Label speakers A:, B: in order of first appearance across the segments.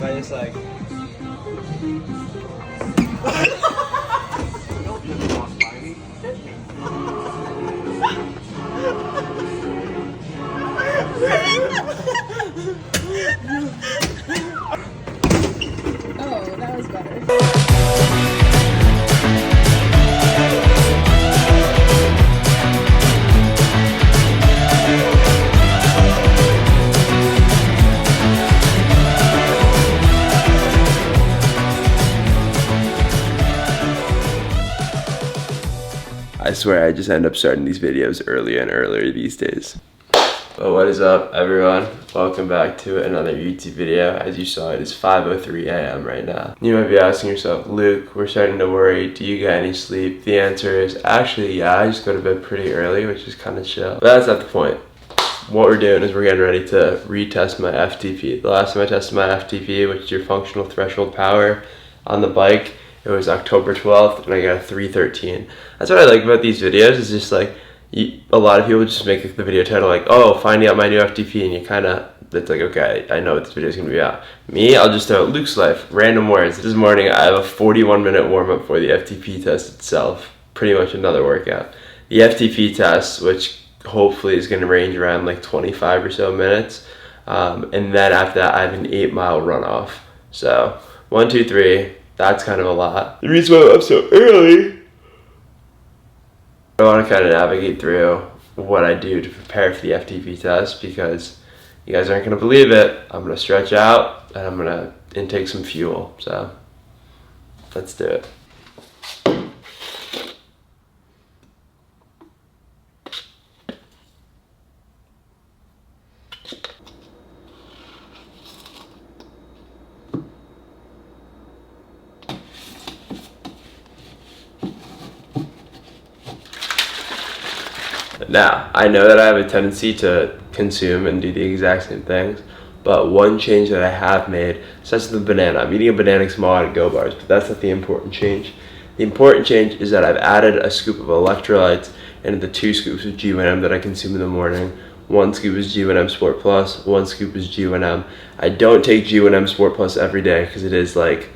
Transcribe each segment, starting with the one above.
A: I just like.
B: Oh, that was better.
A: I swear I just end up starting these videos earlier and earlier these days. But what is up, everyone? Welcome back to another YouTube video. As you saw, it is 5:03 a.m. right now. You might be asking yourself, Luke, we're starting to worry. Do you get any sleep? The answer is actually, yeah, I just go to bed pretty early, which is kind of chill. But that's not the point. What we're doing is we're getting ready to retest my FTP. The last time I tested my FTP, which is your functional threshold power on the bike, it was October 12th, and I got a 313. That's what I like about these videos, is just like, a lot of people just make the video title like, oh, finding out my new FTP, and you kind of, it's like, okay, I know what this video is going to be about. Me, I'll just throw out Luke's life, random words. This morning, I have a 41-minute warm-up for the FTP test itself, pretty much another workout. The FTP test, which hopefully is going to range around like 25 or so minutes, and then after that, I have an 8-mile runoff. So, 1, 2, 3, that's kind of a lot. The reason why I'm up so early, I want to kind of navigate through what I do to prepare for the FTP test, because you guys aren't going to believe it. I'm going to stretch out and I'm going to intake some fuel. So let's do it. Now, I know that I have a tendency to consume and do the exact same things, but one change that I have made, such as the banana. I'm eating a banana small out of Go Bars, but that's not the important change. The important change is that I've added a scoop of electrolytes into the 2 scoops of G1M that I consume in the morning. 1 scoop is G1M Sport Plus, 1 scoop is G1M. I don't take G1M Sport Plus every day because it is like,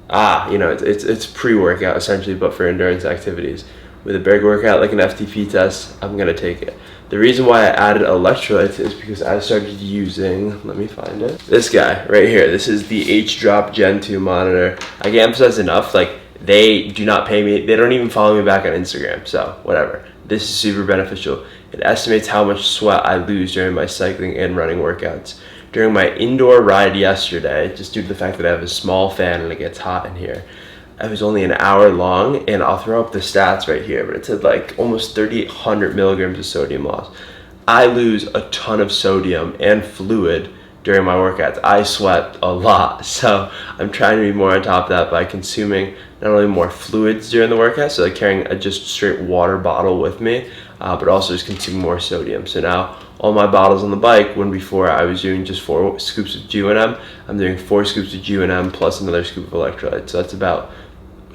A: it's pre-workout essentially, but for endurance activities. With a big workout like an FTP test, I'm gonna take it. The reason why I added electrolytes is because I started using, let me find it, this guy right here. This is the H-Drop Gen 2 monitor. I can't emphasize enough, like, they do not pay me, they don't even follow me back on Instagram, so whatever. This is super beneficial. It estimates how much sweat I lose during my cycling and running workouts. During my indoor ride yesterday, just due to the fact that I have a small fan and it gets hot in here, it was only an hour long, and I'll throw up the stats right here, but it said like almost 3,800 milligrams of sodium loss. I lose a ton of sodium and fluid during my workouts. I sweat a lot, so I'm trying to be more on top of that by consuming not only more fluids during the workout, so like carrying a just straight water bottle with me, but also just consuming more sodium. So now all my bottles on the bike, when before I was doing just 4 scoops of G1M, I'm doing 4 scoops of G1M plus another scoop of electrolytes. So that's about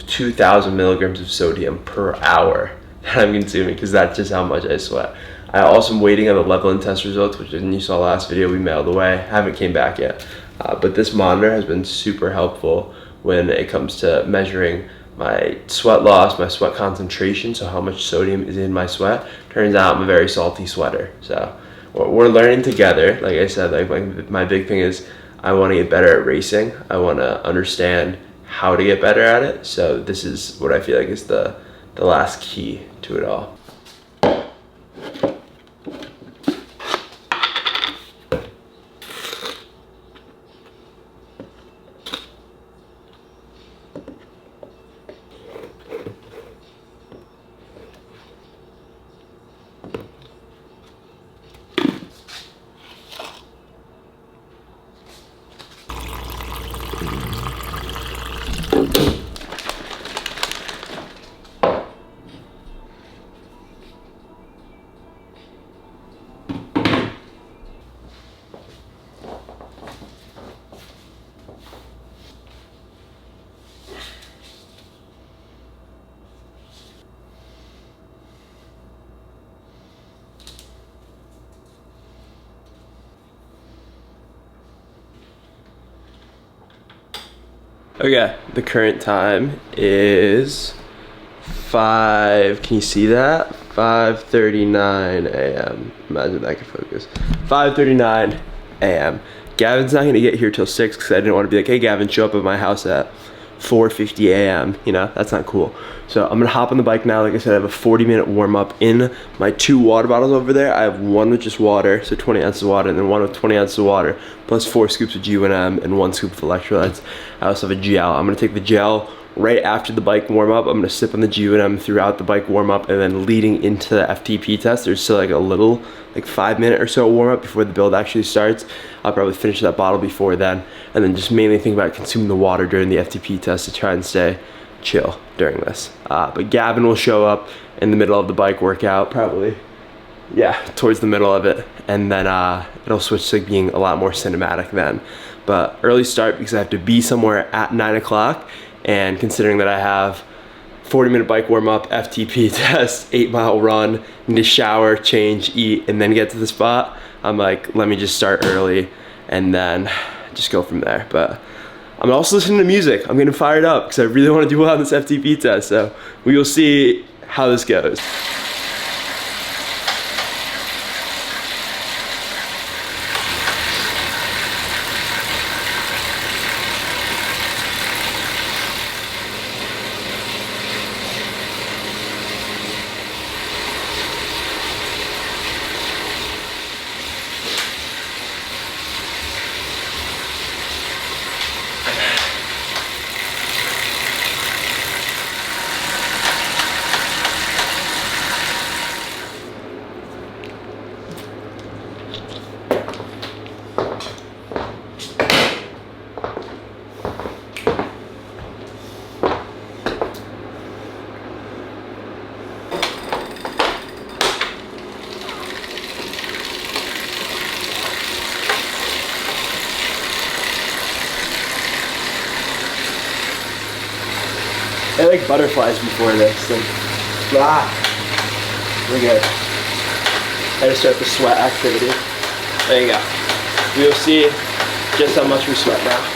A: 2,000 milligrams of sodium per hour that I'm consuming, because that's just how much I sweat. I also am waiting on the level and test results, which you saw last video we mailed away. Haven't came back yet, but this monitor has been super helpful when it comes to measuring my sweat loss, my sweat concentration, so how much sodium is in my sweat. Turns out I'm a very salty sweater, so we're learning together. Like I said, like my big thing is I want to get better at racing. I want to understand how to get better at it. So this is what I feel like is the last key to it all. Okay, the current time is 5, can you see that? 5:39 a.m. Imagine that could focus. 5:39 a.m. Gavin's not gonna get here till 6 because I didn't want to be like, hey Gavin, show up at my house at 4:50 a.m. You know, that's not cool. So I'm gonna hop on the bike now. Like I said, I have a 40-minute warm up in my 2 water bottles over there. I have one with just water, so 20 ounces of water, and then one with 20 ounces of water, plus 4 scoops of UNM and 1 scoop of electrolytes. I also have a gel. I'm gonna take the gel right after the bike warm up. I'm gonna sip on the GUNM throughout the bike warm up, and then leading into the FTP test, there's still like a little, like 5-minute or so warm up before the build actually starts. I'll probably finish that bottle before then, and then just mainly think about consuming the water during the FTP test to try and stay chill during this. But Gavin will show up in the middle of the bike workout, probably, yeah, towards the middle of it, and then it'll switch to being a lot more cinematic then. But early start because I have to be somewhere at 9 o'clock. And considering that I have 40-minute bike warm-up, FTP test, 8-mile run, need to shower, change, eat, and then get to the spot, I'm like, let me just start early and then just go from there. But I'm also listening to music. I'm getting fired up because I really want to do well on this FTP test. So we will see how this goes. I like butterflies before this. Like, we're good. I just start the sweat activity. There you go. We'll see just how much we sweat now.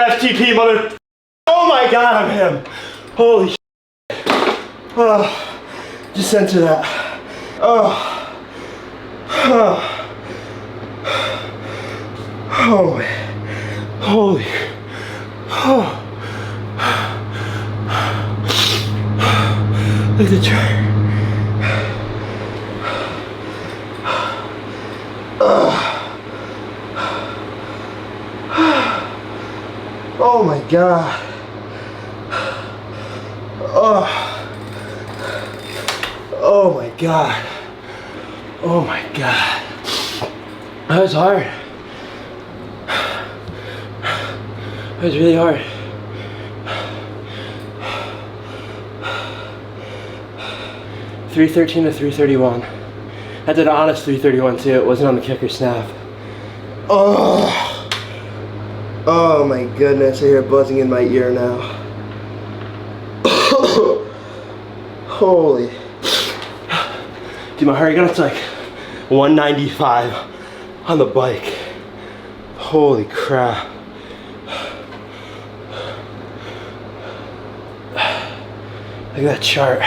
A: FTP, mother. Oh my god, I'm him. Holy shit. Oh, just center that. Oh, Oh man. Holy. Oh. Look at the chart. Oh my god. Oh. Oh my god. Oh my god. That was hard. That was really hard. .313 to 331. I did an honest 331 too. It wasn't on the kick or snap. Oh. Oh my goodness, I hear it buzzing in my ear now. Holy. Dude, my heart rate got up to like 195 on the bike. Holy crap. Look at that chart.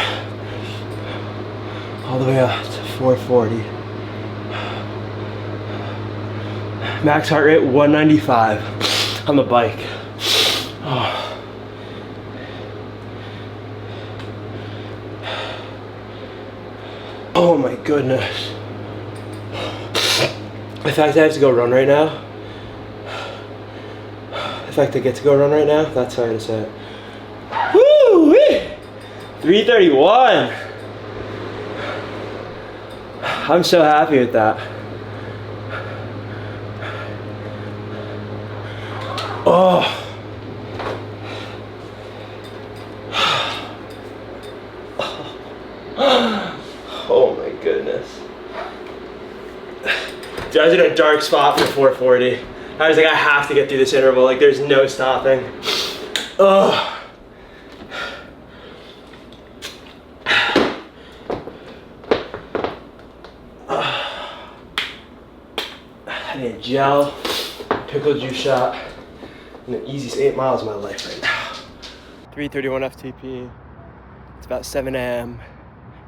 A: All the way up to 440. Max heart rate 195 on the bike. Oh. Oh my goodness. The fact I have to go run right now. The fact I get to go run right now, that's hard to say. Woo! 331. I'm so happy with that. Oh. Oh my goodness. Dude, I was in a dark spot for 440. I was like, I have to get through this interval. Like, there's no stopping. Oh. I need a gel, pickle juice shot, and the easiest 8 miles of my life right now. 331 FTP. It's about 7 a.m.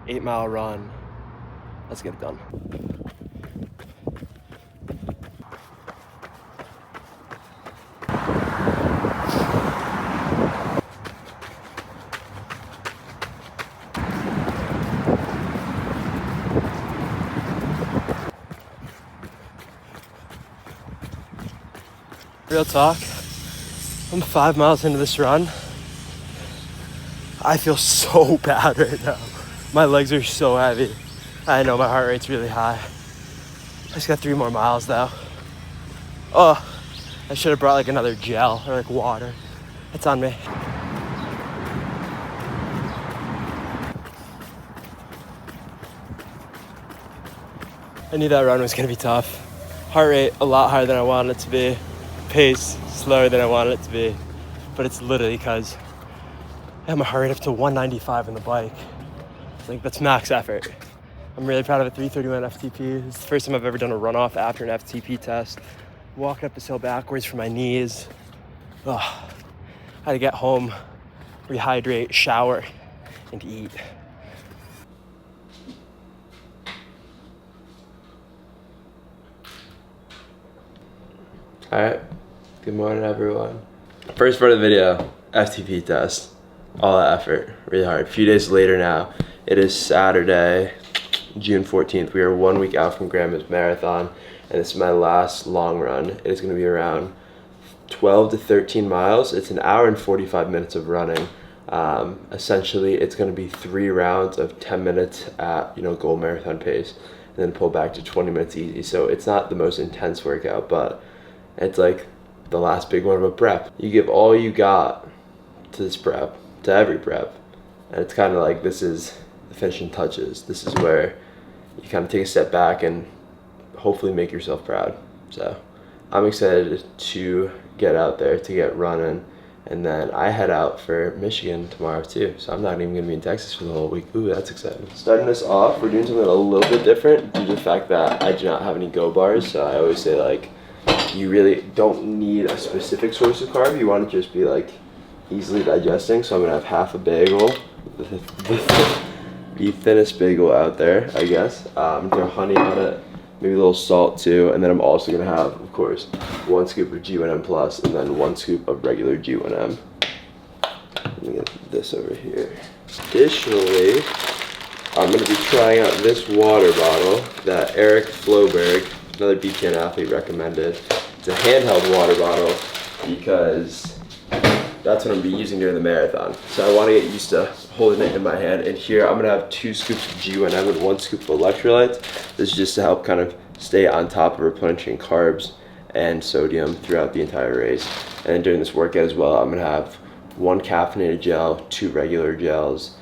A: 8-mile run. Let's get it done. Real talk, I'm 5 miles into this run. I feel so bad right now. My legs are so heavy. I know my heart rate's really high. I just got 3 more miles though. Oh, I should have brought like another gel or like water. It's on me. I knew that run was gonna be tough. Heart rate a lot higher than I wanted it to be. Pace slower than I wanted it to be. But it's literally because I have my heart rate up to 195 on the bike. Like, that's max effort. I'm really proud of a 331 FTP. It's the first time I've ever done a runoff after an FTP test. Walking up this hill backwards for my knees. Oh, I had to get home, rehydrate, shower, and eat. Alright, good morning everyone. First part of the video, FTP test. All that effort, really hard. A few days later now, it is Saturday, June 14th. We are 1 week out from Grandma's Marathon, and this is my last long run. It is gonna be around 12 to 13 miles. It's an hour and 45 minutes of running. Essentially, it's gonna be 3 rounds of 10 minutes at, goal marathon pace, and then pull back to 20 minutes easy. So it's not the most intense workout, but it's like the last big one of a prep. You give all you got to this prep, to every prep. And it's kind of like, this is the finishing touches. This is where you kind of take a step back and hopefully make yourself proud. So I'm excited to get out there, to get running. And then I head out for Michigan tomorrow too. So I'm not even gonna be in Texas for the whole week. Ooh, that's exciting. Starting this off, we're doing something a little bit different due to the fact that I do not have any go bars. So I always say, like, you really don't need a specific source of carb. You want to just be like easily digesting. So I'm gonna have half a bagel, the thinnest bagel out there, I guess. I'm gonna throw honey on it, maybe a little salt too, and then I'm also gonna have, of course, 1 scoop of G1M Plus and then 1 scoop of regular G1M. Let me get this over here. Additionally, I'm gonna be trying out this water bottle that Eric Floberg, another BTN athlete, recommended. It's a handheld water bottle because that's what I'm gonna be using during the marathon. So I wanna get used to holding it in my hand. And here I'm gonna have 2 scoops of G1M and 1 scoop of electrolytes. This is just to help kind of stay on top of replenishing carbs and sodium throughout the entire race. And then during this workout as well, I'm gonna have 1 caffeinated gel, 2 regular gels,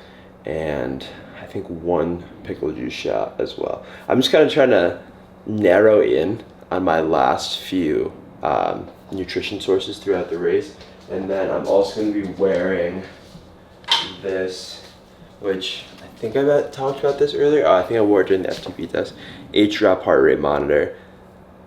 A: and I think 1 pickle juice shot as well. I'm just kind of trying to narrow in on my last few nutrition sources throughout the race. And then I'm also going to be wearing this, which I think I talked about this earlier. I think I wore it during the FTP test. H-drop heart rate monitor.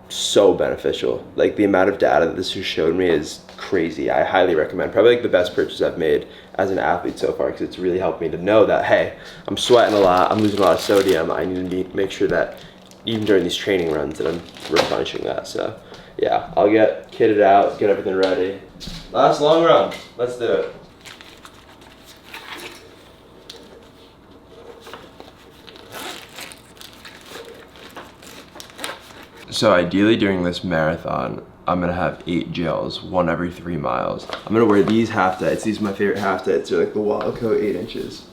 A: So beneficial. Like, the amount of data that this has showed me is crazy. I highly recommend. Probably like the best purchase I've made as an athlete so far, because it's really helped me to know that, hey, I'm sweating a lot, I'm losing a lot of sodium. I need to make sure that even during these training runs that I'm replenishing that. So yeah, I'll get kitted out, get everything ready. Last long run, let's do it. So ideally during this marathon, I'm gonna have 8 gels, 1 every 3 miles. I'm gonna wear these half tights. These are my favorite half tights. They're like the Wildco 8 inches.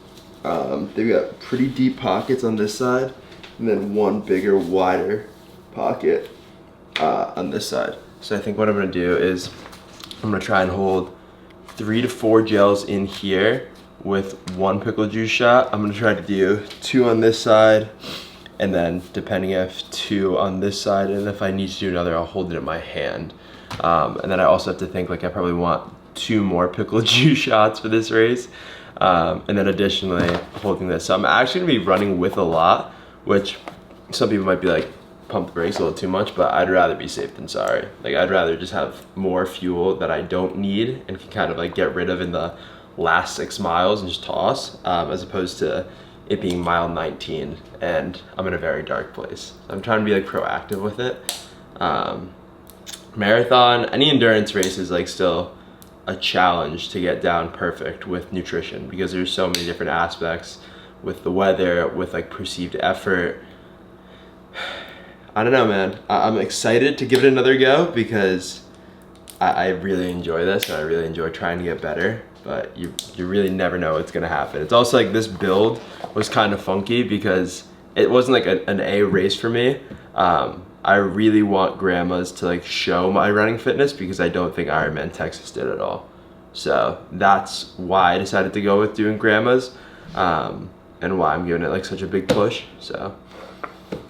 A: They've got pretty deep pockets on this side, and then 1 bigger, wider pocket on this side. So I think what I'm gonna do is I'm gonna try and hold 3 to 4 gels in here with 1 pickle juice shot. I'm gonna try to do 2 on this side, and then depending if 2 on this side, and if I need to do another, I'll hold it in my hand. And then I also have to think, like, I probably want 2 more pickle juice shots for this race. And then additionally, holding this. So I'm actually gonna be running with a lot, which some people might be like, pump the brakes a little too much, but I'd rather be safe than sorry. Like, I'd rather just have more fuel that I don't need and can kind of like get rid of in the last 6 miles and just toss, as opposed to it being mile 19 and I'm in a very dark place. I'm trying to be like proactive with it. Marathon, any endurance race is like still a challenge to get down perfect with nutrition, because there's so many different aspects with the weather, with like perceived effort. I don't know, man. I'm excited to give it another go because I really enjoy this and I really enjoy trying to get better, but you really never know what's gonna happen. It's also like this build was kind of funky because it wasn't like an A race for me. I really want grandmas to like show my running fitness because I don't think Ironman Texas did at all. So that's why I decided to go with doing grandmas, and why I'm giving it like such a big push. So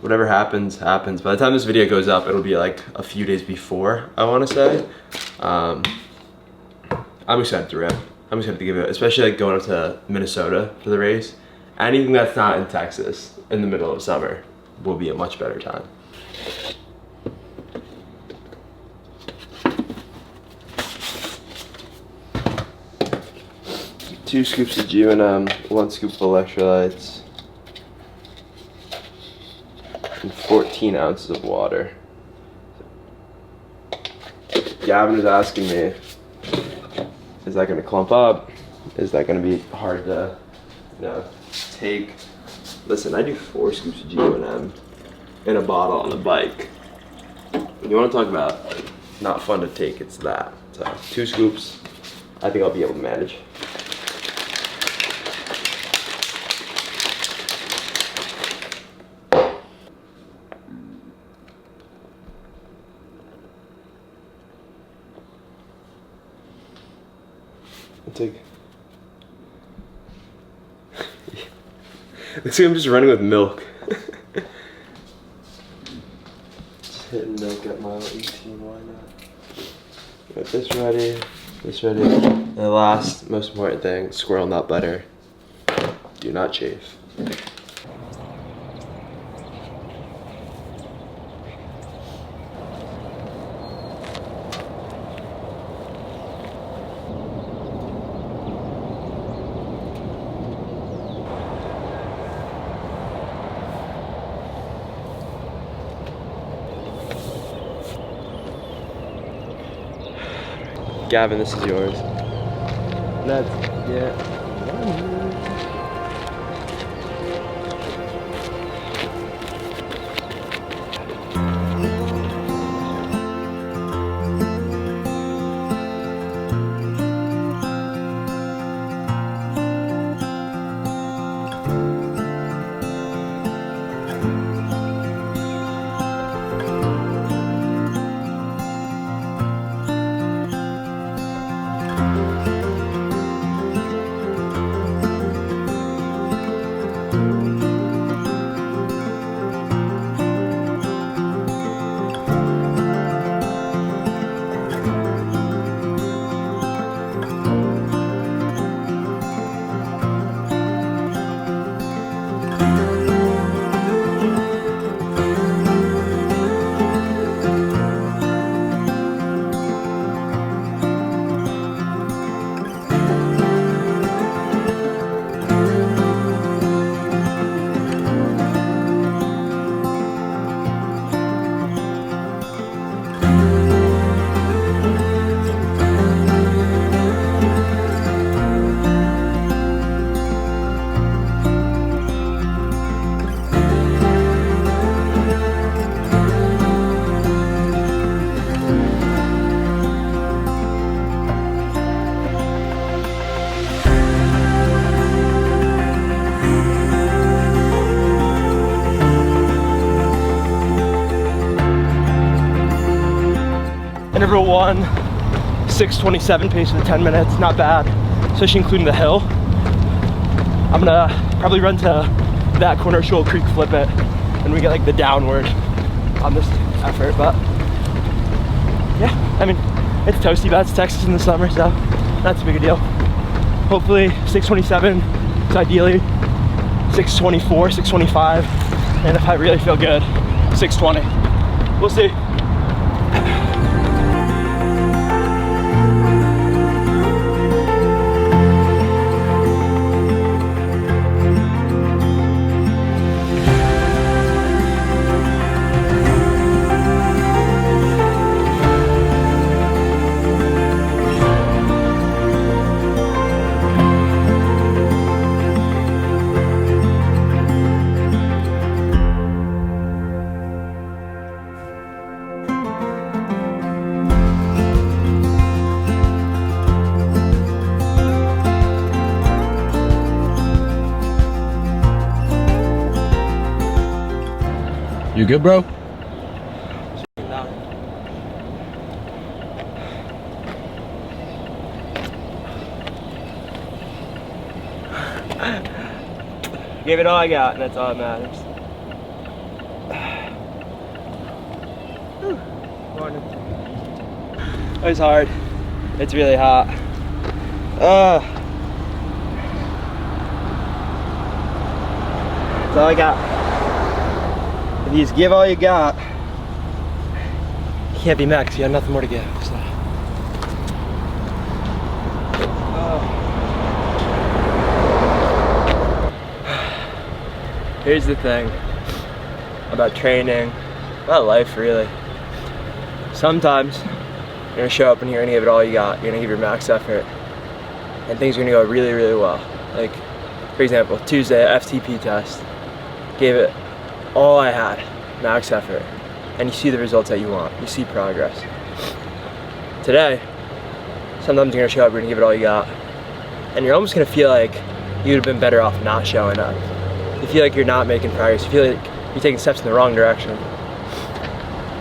A: whatever happens, happens. By the time this video goes up, it'll be like a few days before, I want to say. I'm excited to run. I'm excited to give it, especially like going up to Minnesota for the race. Anything that's not in Texas in the middle of summer will be a much better time. Two scoops of G1M, 1 scoop of electrolytes, and 14 ounces of water. Gavin is asking me, is that going to clump up? Is that going to be hard to, take? Listen, I do 4 scoops of G1M in a bottle on the bike. You want to talk about not fun to take, it's that. So 2 scoops, I think I'll be able to manage. Take. Looks like I'm just running with milk. Just hitting milk at mile 18, why not? Got this ready, this ready. And the last, most important thing, squirrel nut butter. Do not chafe. Gavin, this is yours. Let's get Interval 1, 6:27 pace for the 10 minutes, not bad, especially including the hill. I'm gonna probably run to that corner, Shoal Creek, flip it, and we get like the downward on this effort. But yeah, I mean, it's toasty, but it's Texas in the summer, so not too big a deal. Hopefully 6:27, it's ideally 6:24, 6:25, and if I really feel good, 6:20. We'll see.
C: You good, bro?
A: Gave it all I got, and that's all that matters. It was hard. It's really hot. That's all I got. If you just give all you got, you can't be mad because you have nothing more to give. So. Here's the thing about training, about life really. Sometimes you're gonna show up and you're gonna give it all you got. You're gonna give your max effort, and things are gonna go really, really well. Like, for example, Tuesday FTP test, gave it all I had, max effort, and you see the results that you want. You see progress. Today, sometimes you're gonna show up, you're gonna give it all you got, and you're almost gonna feel like you'd have been better off not showing up. You feel like you're not making progress. You feel like you're taking steps in the wrong direction.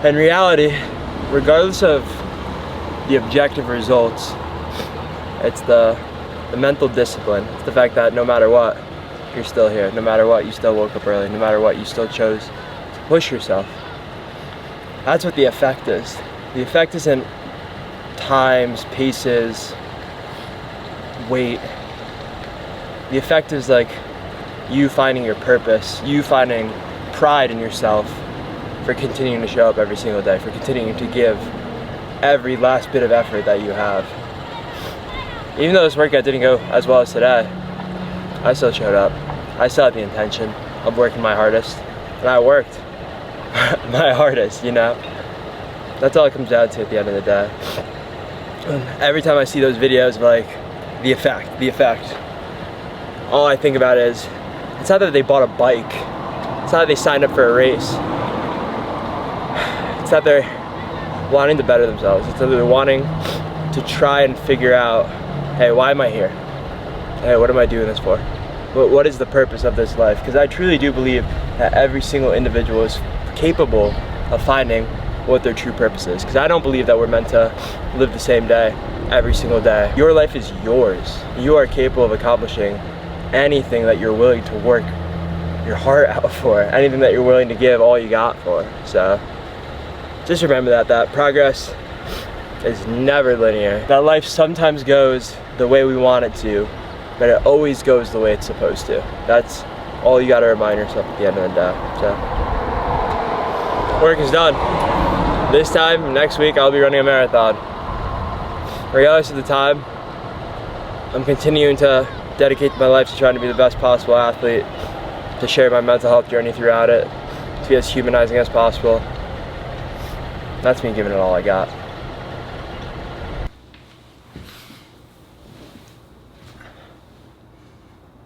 A: In reality, regardless of the objective results, it's the mental discipline. It's the fact that no matter what, you're still here. No matter what, you still woke up early. No matter what, you still chose to push yourself. That's what the effect is. The effect isn't times, paces, weight. The effect is like you finding your purpose, you finding pride in yourself for continuing to show up every single day, for continuing to give every last bit of effort that you have. Even though this workout didn't go as well as today, I still showed up. I still had the intention of working my hardest, and I worked my hardest, you know? That's all it comes down to at the end of the day. Every time I see those videos of like the effect, all I think about is, it's not that they bought a bike, it's not that they signed up for a race, it's that they're wanting to better themselves, it's that they're wanting to try and figure out, hey, why am I here? Hey, what am I doing this for? What is the purpose of this life? Because I truly do believe that every single individual is capable of finding what their true purpose is. Because I don't believe that we're meant to live the same day every single day. Your life is yours. You are capable of accomplishing anything that you're willing to work your heart out for, anything that you're willing to give all you got for. So just remember that progress is never linear. That life sometimes goes the way we want it to, but it always goes the way it's supposed to. That's all you gotta remind yourself at the end of the day. So, work is done. This time, next week, I'll be running a marathon. Regardless of the time, I'm continuing to dedicate my life to trying to be the best possible athlete, to share my mental health journey throughout it, to be as humanizing as possible. That's me giving it all I got.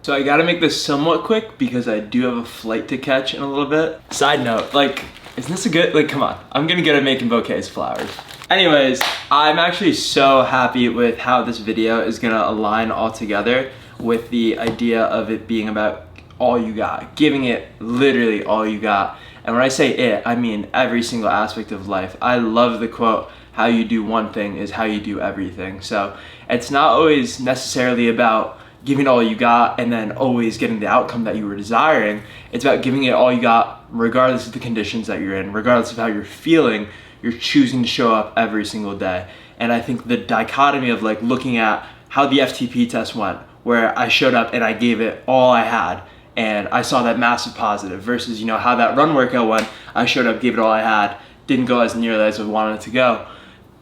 A: So I gotta make this somewhat quick because I do have a flight to catch in a little bit. Side note, like, isn't this a good, like, come on. I'm gonna get at making bouquets of flowers. Anyways, I'm actually so happy with how this video is gonna align all together with the idea of it being about all you got, giving it literally all you got. And when I say it, I mean every single aspect of life. I love the quote, how you do one thing is how you do everything. So it's not always necessarily about giving all you got and then always getting the outcome that you were desiring. It's about giving it all you got regardless of the conditions that you're in, regardless of how you're feeling, you're choosing to show up every single day. And I think the dichotomy of like looking at how the FTP test went, where I showed up and I gave it all I had and I saw that massive positive, versus, you know, how that run workout went, I showed up, gave it all I had, didn't go as nearly as I wanted it to go.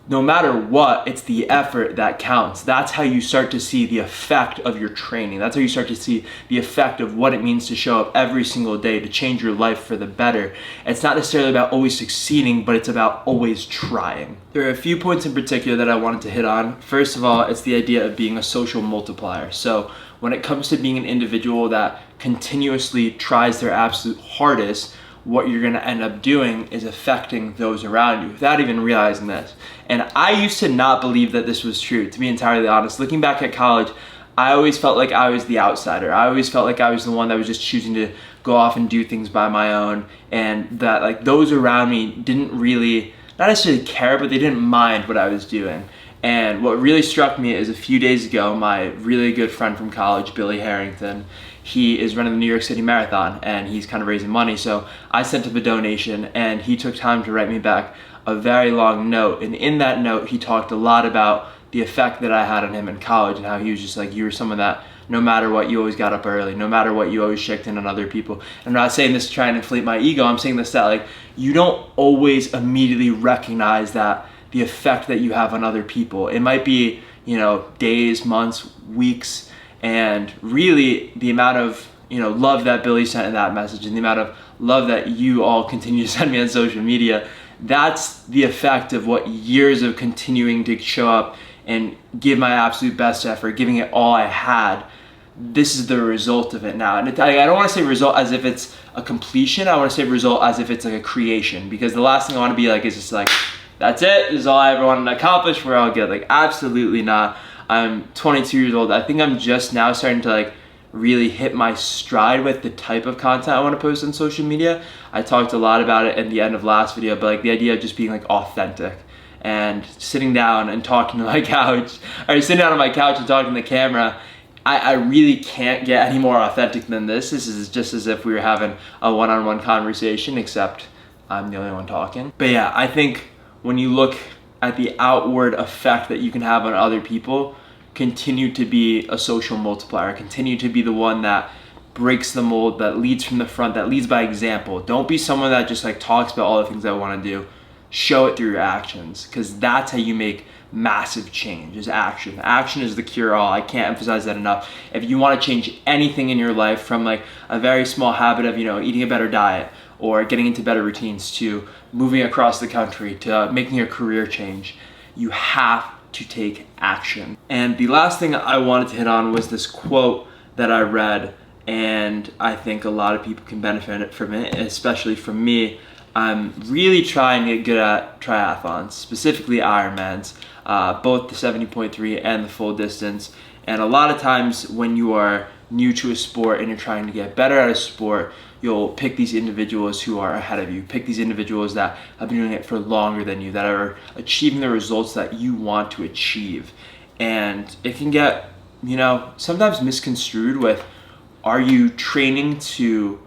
A: No matter what, it's the effort that counts. That's how you start to see the effect of your training. That's how you start to see the effect of what it means to show up every single day to change your life for the better. It's not necessarily about always succeeding, but it's about always trying. There are a few points in particular that I wanted to hit on. First of all, it's the idea of being a social multiplier. So when it comes to being an individual that continuously tries their absolute hardest, what you're gonna end up doing is affecting those around you without even realizing this. And I used to not believe that this was true, to be entirely honest. Looking back at college, I always felt like I was the outsider. I always felt like I was the one that was just choosing to go off and do things by my own, and that like those around me didn't really, not necessarily care, but they didn't mind what I was doing. And what really struck me is a few days ago, my really good friend from college, Billy Harrington, he is running the New York City Marathon and he's kind of raising money. So I sent him a donation and he took time to write me back a very long note. And in that note, he talked a lot about the effect that I had on him in college and how he was just like, you were someone that no matter what, you always got up early. No matter what, you always checked in on other people. I'm not saying this to try and inflate my ego. I'm saying this that like, you don't always immediately recognize that the effect that you have on other people. It might be, you know, days, months, weeks, and really the amount of, you know, love that Billy sent in that message and the amount of love that you all continue to send me on social media, that's the effect of what years of continuing to show up and give my absolute best effort, giving it all I had. This is the result of it now. And I don't want to say result as if it's a completion. I want to say result as if it's like a creation, because the last thing I want to be like is just like, that's it, this is all I ever wanted to accomplish, we're all good. Like, absolutely not. I'm 22 years old. I think I'm just now starting to like really hit my stride with the type of content I want to post on social media. I talked a lot about it at the end of last video, but like the idea of just being like authentic and sitting down and talking to my couch, or sitting down on my couch and talking to the camera. I really can't get any more authentic than this. This is just as if we were having a one-on-one conversation, except I'm the only one talking. But yeah, I think when you look at the outward effect that you can have on other people, continue to be a social multiplier, continue to be the one that breaks the mold, that leads from the front, that leads by example. Don't be someone that just like talks about all the things I want to do. Show it through your actions, because that's how you make massive change, is action. Action is the cure-all. I can't emphasize that enough. If you want to change anything in your life, from like a very small habit of, you know, eating a better diet or getting into better routines, to moving across the country, to making a career change, you have to take action. And the last thing I wanted to hit on was this quote that I read, and I think a lot of people can benefit from it, especially from me. I'm really trying to get good at triathlons, specifically Ironmans, both the 70.3 and the full distance. And a lot of times when you are new to a sport and you're trying to get better at a sport, you'll pick these individuals who are ahead of you, pick these individuals that have been doing it for longer than you, that are achieving the results that you want to achieve. And it can get, sometimes misconstrued with, are you training to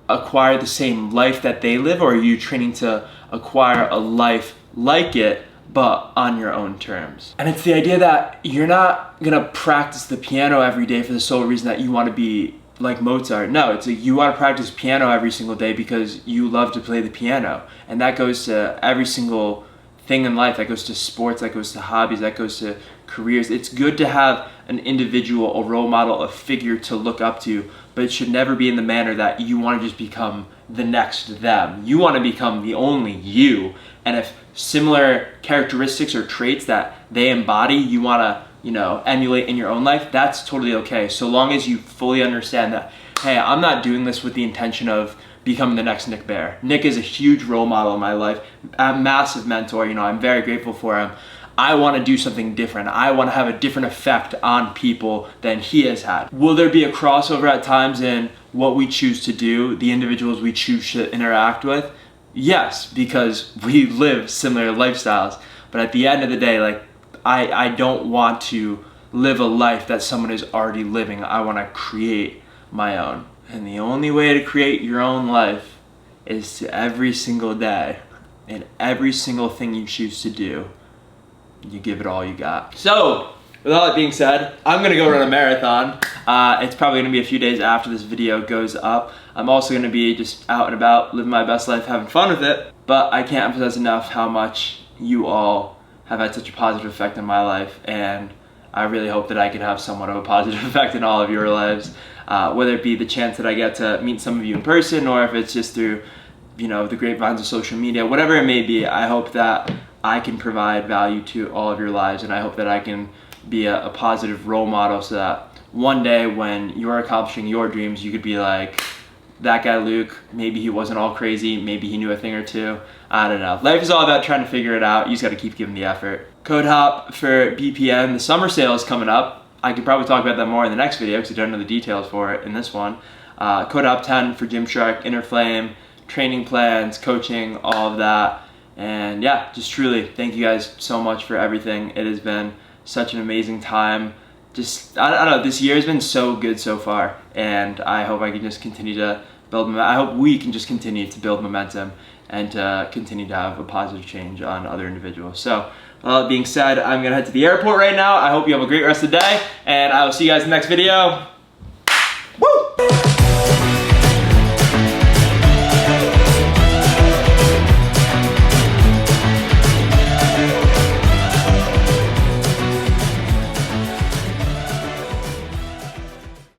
A: acquire the same life that they live, or are you training to acquire a life like it but on your own terms? And it's the idea that you're not gonna practice the piano every day for the sole reason that you want to be like Mozart. No, it's like you want to practice piano every single day because you love to play the piano. And that goes to every single thing in life. That goes to sports, that goes to hobbies, that goes to careers. It's good to have an individual, a role model, a figure to look up to, but it should never be in the manner that you want to just become the next them. You want to become the only you. And if similar characteristics or traits that they embody, you want to, emulate in your own life, that's totally okay. So long as you fully understand that, hey, I'm not doing this with the intention of becoming the next Nick Bear. Nick is a huge role model in my life, a massive mentor. I'm very grateful for him. I want to do something different. I want to have a different effect on people than he has had. Will there be a crossover at times in what we choose to do, the individuals we choose to interact with? Yes, because we live similar lifestyles. But at the end of the day, I don't want to live a life that someone is already living. I want to create my own. And the only way to create your own life is to every single day and every single thing you choose to do, you give it all you got. So, with all that being said, I'm gonna go run a marathon. It's probably gonna be a few days after this video goes up. I'm also gonna be just out and about, living my best life, having fun with it. But I can't emphasize enough how much you all have had such a positive effect on my life, and I really hope that I can have somewhat of a positive effect in all of your lives. Whether it be the chance that I get to meet some of you in person, or if it's just through, the grapevines of social media, whatever it may be, I hope that I can provide value to all of your lives, and I hope that I can be a positive role model so that one day when you're accomplishing your dreams, you could be like, that guy Luke, maybe he wasn't all crazy, maybe he knew a thing or two. I don't know. Life is all about trying to figure it out. You just gotta keep giving the effort. Code HOP for BPN. The summer sale is coming up. I could probably talk about that more in the next video because I don't know the details for it in this one. Code HOP 10 for Gymshark, Inner Flame, training plans, coaching, all of that. And yeah, just truly thank you guys so much for everything. It has been such an amazing time. I don't know, this year has been so good so far, and I hope I can just continue to build momentum. I hope we can just continue to build momentum and to continue to have a positive change on other individuals. So, with all that being said, I'm gonna head to the airport right now. I hope you have a great rest of the day, and I will see you guys in the next video.